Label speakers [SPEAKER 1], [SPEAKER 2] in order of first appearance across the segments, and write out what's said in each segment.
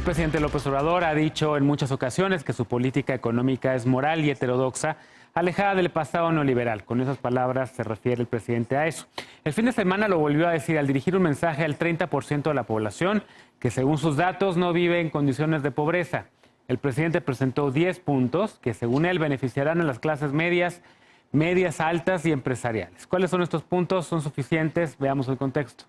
[SPEAKER 1] El presidente López Obrador ha dicho en muchas ocasiones que su política económica es moral y heterodoxa, alejada del pasado neoliberal. Con esas palabras se refiere el presidente a eso. El fin de semana lo volvió a decir al dirigir un mensaje al 30% de la población que, según sus datos, no vive en condiciones de pobreza. El presidente presentó 10 puntos que, según él, beneficiarán a las clases medias, altas y empresariales. ¿Cuáles son estos puntos? ¿Son suficientes? Veamos el contexto.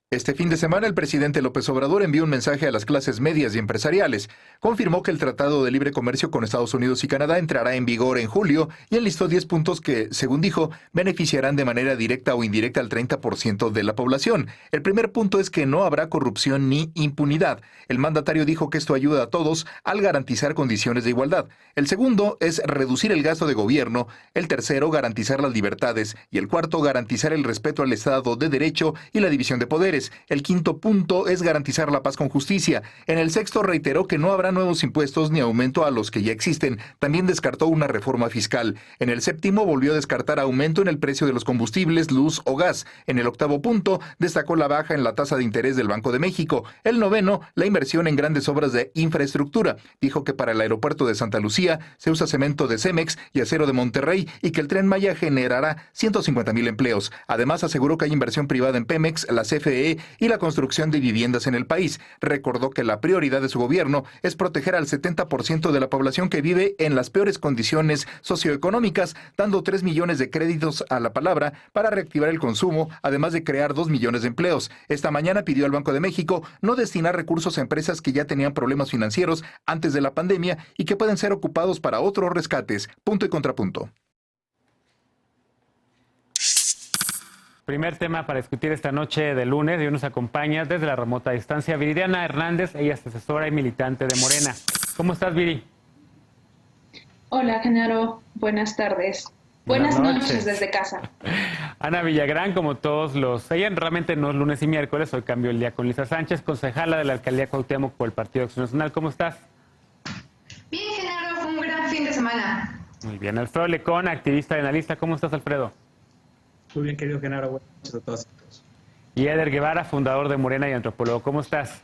[SPEAKER 2] Este fin de semana, el presidente López Obrador envió un mensaje a las clases medias y empresariales. Confirmó que el Tratado de Libre Comercio con Estados Unidos y Canadá entrará en vigor en julio y enlistó 10 puntos que, según dijo, beneficiarán de manera directa o indirecta al 30% de la población. El primer punto es que no habrá corrupción ni impunidad. El mandatario dijo que esto ayuda a todos al garantizar condiciones de igualdad. El segundo es reducir el gasto de gobierno. El tercero, garantizar las libertades. Y el cuarto, garantizar el respeto al Estado de Derecho y la división de poderes. El quinto punto es garantizar la paz con justicia. En el sexto reiteró que no habrá nuevos impuestos ni aumento a los que ya existen. También descartó una reforma fiscal. En el séptimo volvió a descartar aumento en el precio de los combustibles, luz o gas. En el octavo punto destacó la baja en la tasa de interés del Banco de México. El noveno, la inversión en grandes obras de infraestructura. Dijo que para el aeropuerto de Santa Lucía se usa cemento de Cemex y acero de Monterrey y que el Tren Maya generará 150,000 empleos. Además aseguró que hay inversión privada en Pemex, la CFE y la construcción de viviendas en el país. Recordó que la prioridad de su gobierno es proteger al 70% de la población que vive en las peores condiciones socioeconómicas, dando 3 millones de créditos a la palabra para reactivar el consumo, además de crear 2 millones de empleos. Esta mañana pidió al Banco de México no destinar recursos a empresas que ya tenían problemas financieros antes de la pandemia y que pueden ser ocupados para otros rescates. Punto y contrapunto.
[SPEAKER 1] Primer tema para discutir esta noche de lunes, y hoy nos acompaña desde la remota distancia Viridiana Hernández. Ella es asesora y militante de Morena. ¿Cómo estás, Viri?
[SPEAKER 3] Hola, Genaro. Buenas tardes. Buenas noches desde casa.
[SPEAKER 1] Ana Villagrán, como todos ella realmente no es lunes y miércoles, hoy cambió el día con Lisa Sánchez, concejala de la Alcaldía Cuauhtémoc por el Partido Acción Nacional. ¿Cómo estás?
[SPEAKER 4] Bien, Genaro, fue un gran fin de semana.
[SPEAKER 1] Muy bien. Alfredo Lecón, activista y analista. ¿Cómo estás, Alfredo?
[SPEAKER 5] Muy bien, querido Genaro, buenas noches a todos.
[SPEAKER 1] Y Eder Guevara, fundador de Morena y antropólogo. ¿Cómo estás?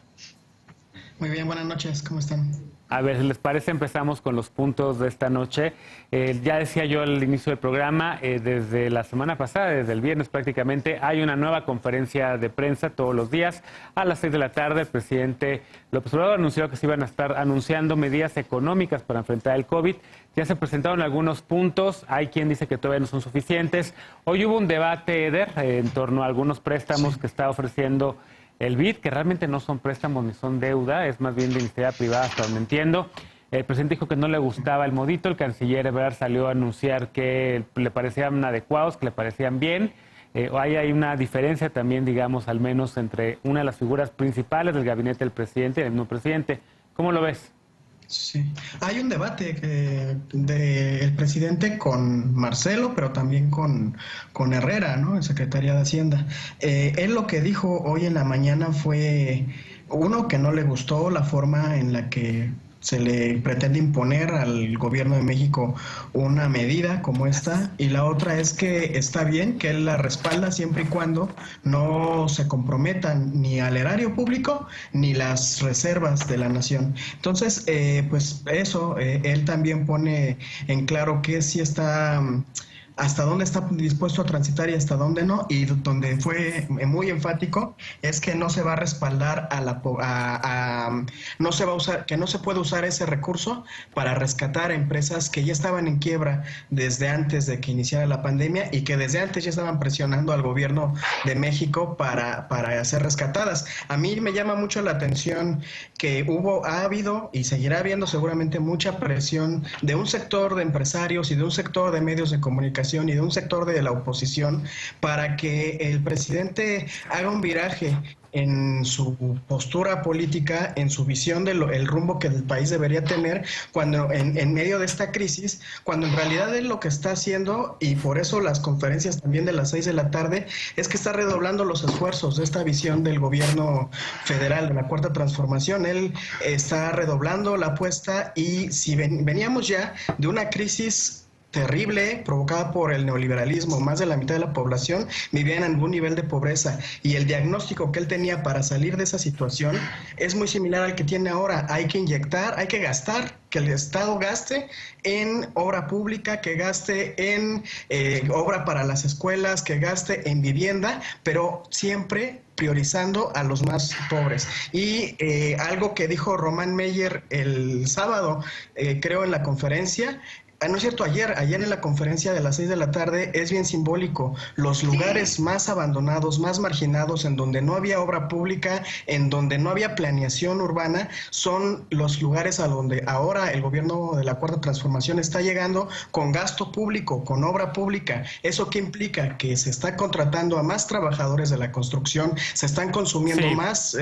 [SPEAKER 6] Muy bien, buenas noches, ¿cómo están?
[SPEAKER 1] A ver, si les parece, empezamos con los puntos de esta noche. Ya decía yo al inicio del programa, desde la semana pasada, desde el viernes prácticamente, hay una nueva conferencia de prensa todos los días. A las 6 de la tarde, el presidente López Obrador anunció que se iban a estar anunciando medidas económicas para enfrentar el COVID. Ya se presentaron algunos puntos, hay quien dice que todavía no son suficientes. Hoy hubo un debate, Eder, en torno a algunos préstamos que está ofreciendo el BID, que realmente no son préstamos ni son deuda, es más bien de iniciativa privada, hasta donde entiendo. El presidente dijo que no le gustaba el modito, el canciller Ebrard salió a anunciar que le parecían adecuados, que le parecían bien. Hay una diferencia también, digamos, al menos entre una de las figuras principales del gabinete del presidente y el mismo presidente. ¿Cómo lo ves?
[SPEAKER 6] Sí, hay un debate del presidente con Marcelo, pero también con Herrera, ¿no? El secretario de Hacienda. Él lo que dijo hoy en la mañana fue, uno, que no le gustó la forma en la que se le pretende imponer al gobierno de México una medida como esta, y la otra es que está bien que él la respalda siempre y cuando no se comprometan ni al erario público ni las reservas de la nación. Entonces, pues eso, él también pone en claro que sí está hasta dónde está dispuesto a transitar y hasta dónde no, y donde fue muy enfático es que no se va a respaldar no se va a usar, que no se puede usar ese recurso para rescatar empresas que ya estaban en quiebra desde antes de que iniciara la pandemia y que desde antes ya estaban presionando al gobierno de México para ser rescatadas. A mí me llama mucho la atención que ha habido y seguirá habiendo seguramente mucha presión de un sector de empresarios y de un sector de medios de comunicación y de un sector de la oposición para que el presidente haga un viraje en su postura política, en su visión del rumbo que el país debería tener cuando en medio de esta crisis, cuando en realidad él lo que está haciendo, y por eso las conferencias también de las 6 de la tarde, es que está redoblando los esfuerzos de esta visión del gobierno federal, de la Cuarta Transformación. Él está redoblando la apuesta y si veníamos ya de una crisis terrible provocada por el neoliberalismo. Más de la mitad de la población vivía en algún nivel de pobreza y el diagnóstico que él tenía para salir de esa situación es muy similar al que tiene ahora. Hay que inyectar, hay que gastar, que el Estado gaste en obra pública, que gaste en obra para las escuelas, que gaste en vivienda, pero siempre priorizando a los más pobres. Y algo que dijo Román Meyer el sábado, creo en la conferencia, no es cierto, ayer en la conferencia de las 6 de la tarde, es bien simbólico. Los lugares más abandonados, más marginados, en donde no había obra pública, en donde no había planeación urbana, son los lugares a donde ahora el gobierno de la Cuarta Transformación está llegando con gasto público, con obra pública. ¿Eso qué implica? Que se está contratando a más trabajadores de la construcción, se están consumiendo más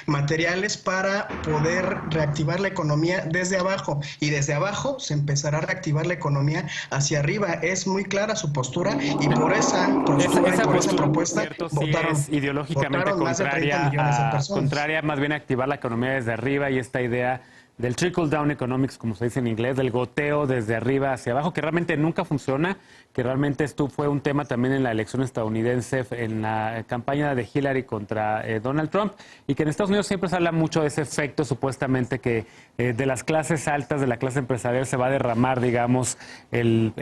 [SPEAKER 6] materiales para poder reactivar la economía desde abajo. Y desde abajo se empezará a reactivar la economía hacia arriba. Es muy clara su postura y por esa postura y por esa propuesta votaron,
[SPEAKER 1] sí es ideológicamente contraria más bien a activar la economía desde arriba, y esta idea del trickle down economics, como se dice en inglés, del goteo desde arriba hacia abajo, que realmente nunca funciona, que realmente esto fue un tema también en la elección estadounidense, en la campaña de Hillary contra Donald Trump, y que en Estados Unidos siempre se habla mucho de ese efecto, supuestamente, que de las clases altas, de la clase empresarial, se va a derramar, digamos, el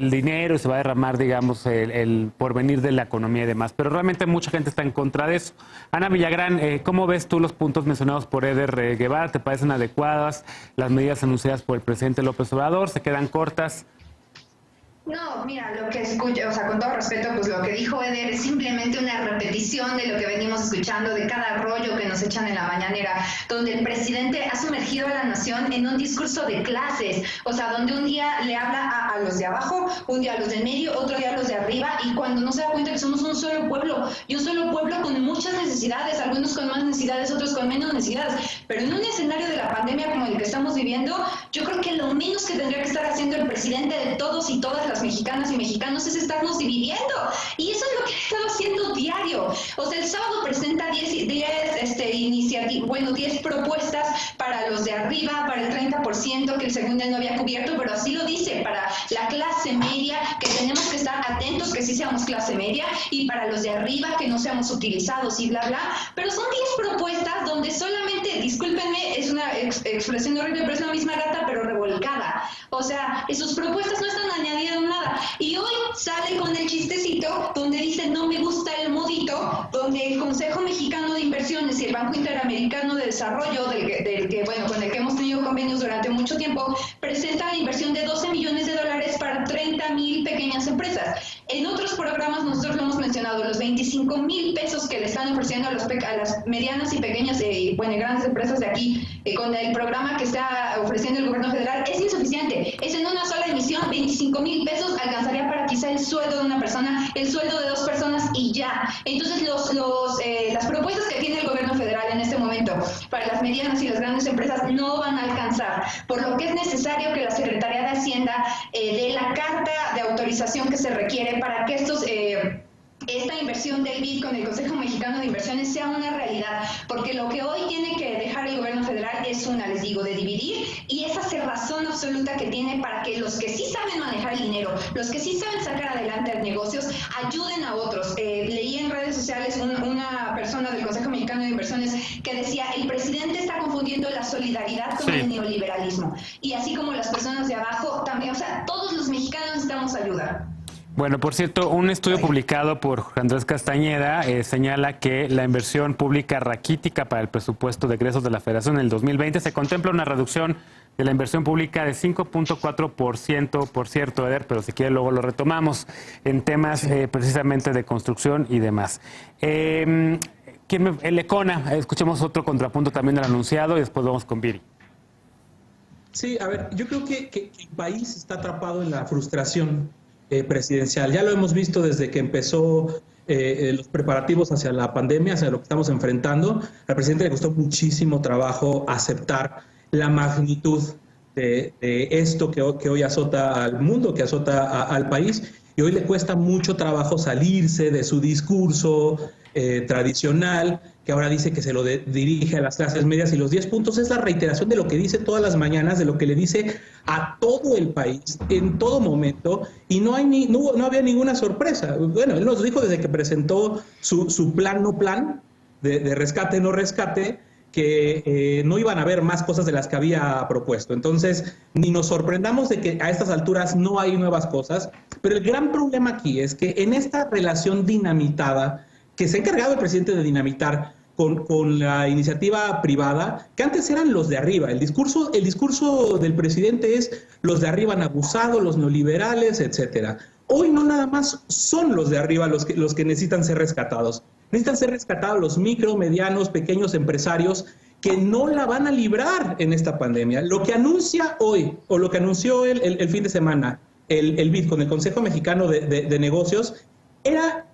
[SPEAKER 1] dinero, y se va a derramar, digamos, el porvenir de la economía y demás. Pero realmente mucha gente está en contra de eso. Ana Villagrán, ¿cómo ves tú los puntos mencionados por Eder Guevara? ¿Te parecen adecuadas las medidas anunciadas por el presidente López Obrador? ¿Se quedan cortas?
[SPEAKER 4] No, mira, lo que escucho, o sea, con todo respeto, pues lo que dijo Eder es simplemente una repetición de lo que venimos escuchando, de cada rollo que nos echan en la mañanera, donde el presidente ha sumergido a la nación en un discurso de clases, o sea, donde un día le habla a los de abajo, un día a los del medio, otro día a los de arriba, y cuando no se da cuenta que somos un solo pueblo, y un solo pueblo con muchas necesidades, algunos con más necesidades, otros con menos necesidades, pero en un escenario de la pandemia como el que estamos viviendo, yo creo que lo menos que tendría que estar haciendo el presidente de todos y todas las mexicanas y mexicanos es estarnos dividiendo, y eso es lo que he estado haciendo diario. O sea, el sábado presenta 10 propuestas para los de arriba, para el 30% que el segundo no había cubierto, pero así lo dice, para la clase media, que tenemos que estar atentos que sí seamos clase media, y para los de arriba que no seamos utilizados y bla bla, pero son 10 propuestas donde solamente, discúlpenme, es una expresión horrible, pero es la misma gata pero revolcada. O sea, sus propuestas no están añadiendo nada, y hoy sale con el chistecito donde dice no me gusta el modito, donde el Consejo Mexicano de Inversiones y el Banco Interamericano de Desarrollo, con el que hemos tenido convenios durante mucho tiempo, presenta la inversión de $12 millones para 30,000 pequeñas empresas. En otros programas nosotros lo hemos mencionado, los 25,000 pesos que le están ofreciendo a las medianas y pequeñas y grandes empresas de aquí, con el programa que está ofreciendo el gobierno federal, es insuficiente. Es en una sola emisión, 25,000 pesos alcanzaría para quizá el sueldo de una persona, el sueldo de 2 personas y ya. Entonces las propuestas que tiene el gobierno federal en este momento para las medianas y las grandes empresas no van a alcanzar, por lo que es necesario que la Secretaría de Hacienda dé la carta de autorización que se requiere para que esta inversión del BID con el Consejo Mexicano de Inversiones sea una realidad, porque lo que hoy tiene que dejar el gobierno federal es de dividir, y esa cerrazón absoluta que tiene para que los que sí saben manejar el dinero, los que sí saben sacar adelante negocios, ayuden a otros. Leí en redes sociales una persona del Consejo Mexicano de Inversiones que decía, el presidente está confundiendo la solidaridad con el neoliberalismo, y así como las personas de abajo también, o sea, todos los mexicanos necesitamos ayuda.
[SPEAKER 1] Bueno, por cierto, un estudio publicado por Andrés Castañeda señala que la inversión pública raquítica para el presupuesto de egresos de la Federación en el 2020 se contempla una reducción de la inversión pública de 5.4%, por cierto, Eder, pero si quiere luego lo retomamos, en temas precisamente de construcción y demás. El Econa, escuchemos otro contrapunto también del anunciado y después vamos con Viri.
[SPEAKER 5] Sí, a ver, yo creo que el país está atrapado en la frustración presidencial. Ya lo hemos visto desde que empezó los preparativos hacia la pandemia, hacia lo que estamos enfrentando. Al presidente le costó muchísimo trabajo aceptar la magnitud de esto que hoy azota al mundo, que azota al país, y hoy le cuesta mucho trabajo salirse de su discurso tradicional, que ahora dice que se lo dirige a las clases medias, y los 10 puntos es la reiteración de lo que dice todas las mañanas, de lo que le dice a todo el país en todo momento, y no había ninguna sorpresa. Bueno, él nos dijo desde que presentó su plan no plan de rescate no rescate, que no iban a haber más cosas de las que había propuesto. Entonces, ni nos sorprendamos de que a estas alturas no hay nuevas cosas, pero el gran problema aquí es que en esta relación dinamitada, que se ha encargado el presidente de dinamitar con la iniciativa privada, que antes eran los de arriba. El discurso del presidente es: los de arriba han abusado, los neoliberales, etcétera. Hoy no nada más son los de arriba los que necesitan ser rescatados. Necesitan ser rescatados los micro, medianos, pequeños empresarios que no la van a librar en esta pandemia. Lo que anuncia hoy, o lo que anunció el fin de semana, el BID con el Consejo Mexicano de Negocios,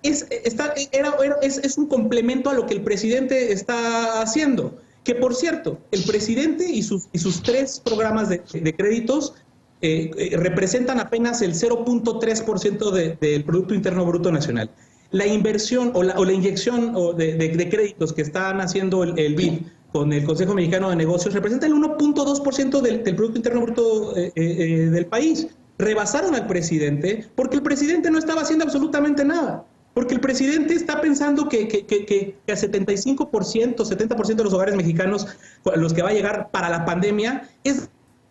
[SPEAKER 5] es un complemento a lo que el presidente está haciendo. Que, por cierto, el presidente y sus 3 programas de créditos representan apenas el 0.3% del Producto Interno Bruto Nacional. La inversión o la inyección de créditos que están haciendo el BID con el Consejo Mexicano de Negocios representa el 1.2% del Producto Interno Bruto del país. Rebasaron al presidente porque el presidente no estaba haciendo absolutamente nada. Porque el presidente está pensando que a 75%, 70% de los hogares mexicanos a los que va a llegar para la pandemia es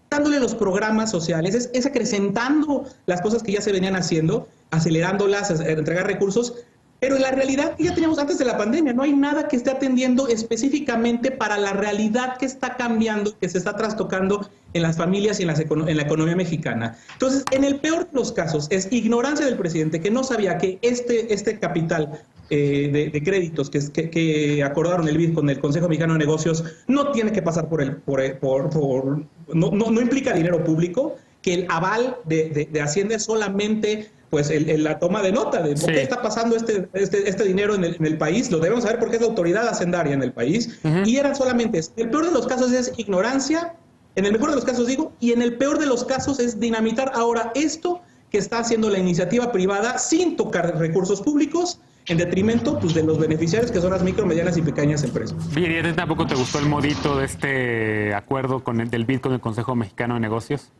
[SPEAKER 5] dándole los programas sociales, es acrecentando las cosas que ya se venían haciendo, acelerándolas, entregar recursos, pero en la realidad que ya teníamos antes de la pandemia, no hay nada que esté atendiendo específicamente para la realidad que está cambiando, que se está trastocando en las familias y en la economía mexicana. Entonces, en el peor de los casos, es ignorancia del presidente, que no sabía que este capital de créditos que acordaron el BID con el Consejo Mexicano de Negocios no tiene que pasar no implica dinero público, que el aval de Hacienda es solamente pues la toma de nota de por qué está pasando este dinero en el país. Lo debemos saber porque es la autoridad hacendaria en el país. Y eran solamente eso. El peor de los casos es ignorancia, en el mejor de los casos digo, y en el peor de los casos es dinamitar ahora esto que está haciendo la iniciativa privada sin tocar recursos públicos, en detrimento pues, de los beneficiarios, que son las micro, medianas y pequeñas empresas.
[SPEAKER 1] Bien, ¿y a ti tampoco te gustó el modito de este acuerdo del BID con el Consejo Mexicano de Negocios?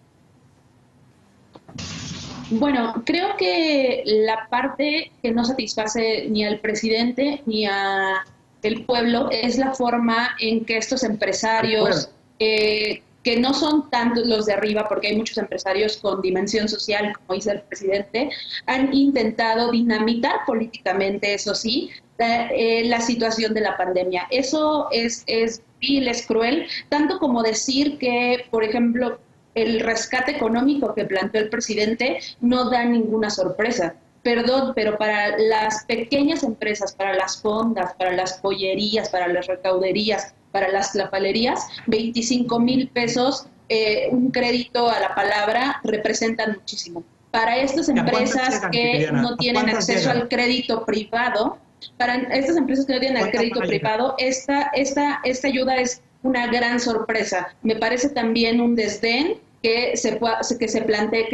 [SPEAKER 3] Bueno, creo que la parte que no satisface ni al presidente ni a el pueblo es la forma en que estos empresarios, que no son tanto los de arriba, porque hay muchos empresarios con dimensión social, como dice el presidente, han intentado dinamitar políticamente, eso sí, la situación de la pandemia. Eso es vil, es cruel, tanto como decir que, por ejemplo, el rescate económico que planteó el presidente no da ninguna sorpresa. Perdón, pero para las pequeñas empresas, para las fondas, para las pollerías, para las recauderías, para las tlapalerías, 25,000 pesos, un crédito a la palabra, representan muchísimo. Para estas empresas que no tienen acceso al crédito privado, esta ayuda es una gran sorpresa. Me parece también un desdén que se plantee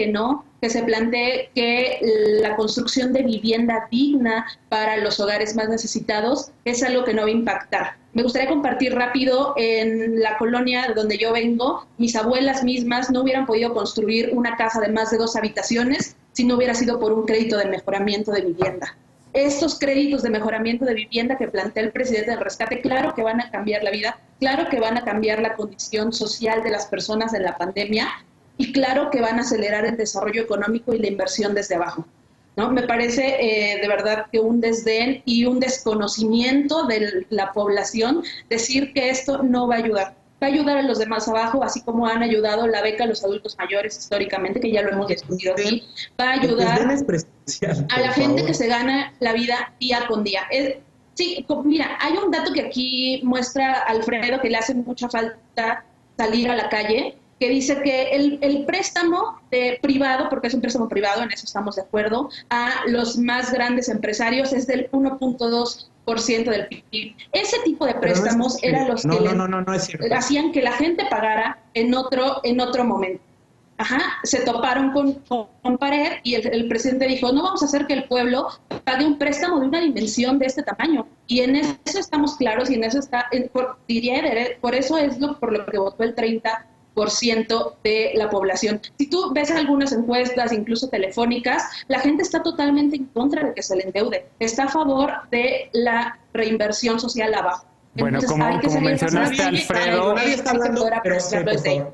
[SPEAKER 3] que se plantee que la construcción de vivienda digna para los hogares más necesitados es algo que no va a impactar. Me gustaría compartir rápido, en la colonia de donde yo vengo, mis abuelas mismas no hubieran podido construir una casa de más de 2 habitaciones si no hubiera sido por un crédito de mejoramiento de vivienda. Estos créditos de mejoramiento de vivienda que plantea el presidente del rescate, claro que van a cambiar la vida, claro que van a cambiar la condición social de las personas en la pandemia y claro que van a acelerar el desarrollo económico y la inversión desde abajo, ¿no? Me parece de verdad que un desdén y un desconocimiento de la población decir que esto no va a ayudar. Va a ayudar a los demás abajo, así como han ayudado la beca a los adultos mayores históricamente, que ya lo hemos discutido aquí. Va a ayudar a la gente que se gana la vida día con día. Sí, mira, hay un dato que aquí muestra Alfredo, que le hace mucha falta salir a la calle, que dice que el préstamo privado, porque es un préstamo privado, en eso estamos de acuerdo, a los más grandes empresarios es del 1.2% del PIB. Ese tipo de préstamos eran los que hacían que la gente pagara en otro momento. se toparon con pared y el presidente dijo, no vamos a hacer que el pueblo pague un préstamo de una dimensión de este tamaño. Y en eso estamos claros y en eso está, por eso es por lo que votó el 30% de la población. Si tú ves algunas encuestas, incluso telefónicas, la gente está totalmente en contra de que se le endeude. Está a favor de la reinversión social abajo.
[SPEAKER 1] Bueno,
[SPEAKER 3] entonces,
[SPEAKER 1] como mencionaste, Alfredo,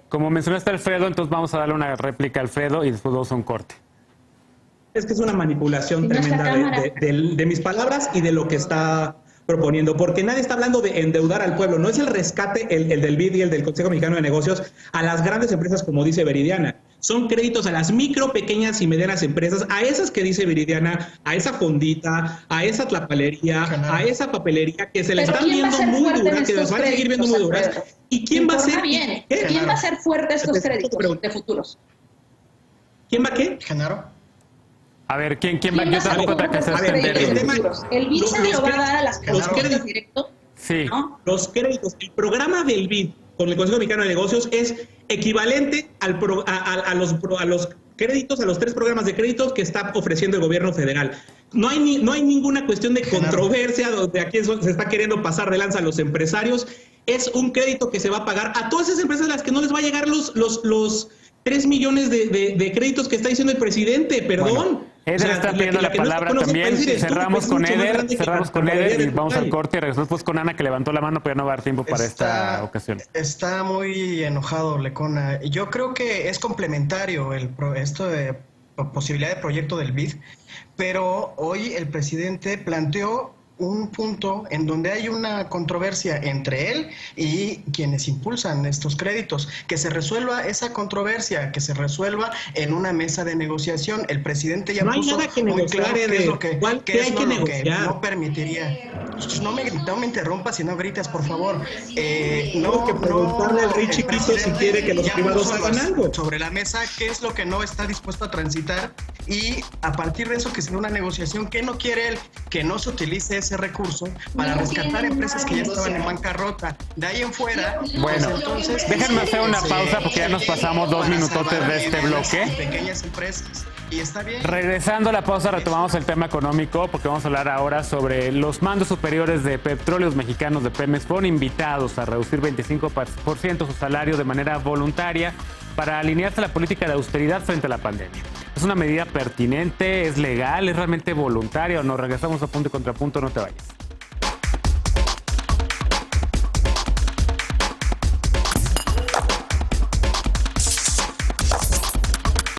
[SPEAKER 1] como mencionaste, Alfredo, entonces vamos a darle una réplica a Alfredo y después vamos a un corte.
[SPEAKER 5] Es que es una manipulación tremenda de mis palabras y de lo que está proponiendo, porque nadie está hablando de endeudar al pueblo, no es el rescate, el del BID y el del Consejo Mexicano de Negocios, a las grandes empresas, como dice Viridiana. Son créditos a las micro, pequeñas y medianas empresas, a esas que dice Viridiana, a esa fondita, a esa tlapalería, a esa papelería que se le están viendo muy duras, que les van a seguir viendo muy duras. ¿Y quién va a ser?
[SPEAKER 3] ¿Quién va a ser fuerte estos créditos de futuros?
[SPEAKER 5] ¿Quién va a qué?
[SPEAKER 6] Genaro.
[SPEAKER 1] A ver, ¿quién va? Yo tampoco te alcanzaste a entender.
[SPEAKER 3] ¿El BID se lo va a dar a las créditos directo?
[SPEAKER 1] Sí.
[SPEAKER 3] ¿No?
[SPEAKER 5] Los créditos, el programa del BID con el Consejo Mexicano de Negocios es equivalente a los créditos, a los 3 programas de créditos que está ofreciendo el gobierno federal. No hay ninguna cuestión de controversia donde aquí se está queriendo pasar de lanza a los empresarios. Es un crédito que se va a pagar a todas esas empresas a las que no les va a llegar los 3 millones de créditos que está diciendo el presidente, perdón.
[SPEAKER 1] Bueno, Eder está pidiendo la palabra también. Cerramos con Eder y vamos al corte y regresamos pues con Ana, que levantó la mano, pero no va a dar tiempo para esta ocasión.
[SPEAKER 6] Está muy enojado Lecona. Yo creo que es complementario esto de posibilidad de proyecto del BID, pero hoy el presidente planteó un punto en donde hay una controversia entre él y quienes impulsan estos créditos. Que se resuelva esa controversia, que se resuelva en una mesa de negociación. El presidente ya puso muy claro qué es lo que no permitiría. No me interrumpas y no grites, por favor.
[SPEAKER 5] Tengo que preguntarle al Rey Chiquito si quiere que los privados hagan algo.
[SPEAKER 6] Sobre la mesa, qué es lo que no está dispuesto a transitar, y a partir de eso que sea una negociación. ¿Qué no quiere él? Que no se utilice ese recurso para rescatar empresas que ya estaban en bancarrota. De ahí en fuera,
[SPEAKER 1] bueno, pues entonces, déjenme hacer una pausa porque ya nos pasamos 2 minutotes de este bloque.
[SPEAKER 6] Pequeñas empresas. Y está bien.
[SPEAKER 1] Regresando a la pausa, retomamos el tema económico porque vamos a hablar ahora sobre los mandos superiores de Petróleos Mexicanos de Pemex. Fueron invitados a reducir 25% su salario de manera voluntaria para alinearse a la política de austeridad frente a la pandemia. ¿Es una medida pertinente? ¿Es legal? ¿Es realmente voluntaria o no? Regresamos a Punto y Contrapunto, no te vayas.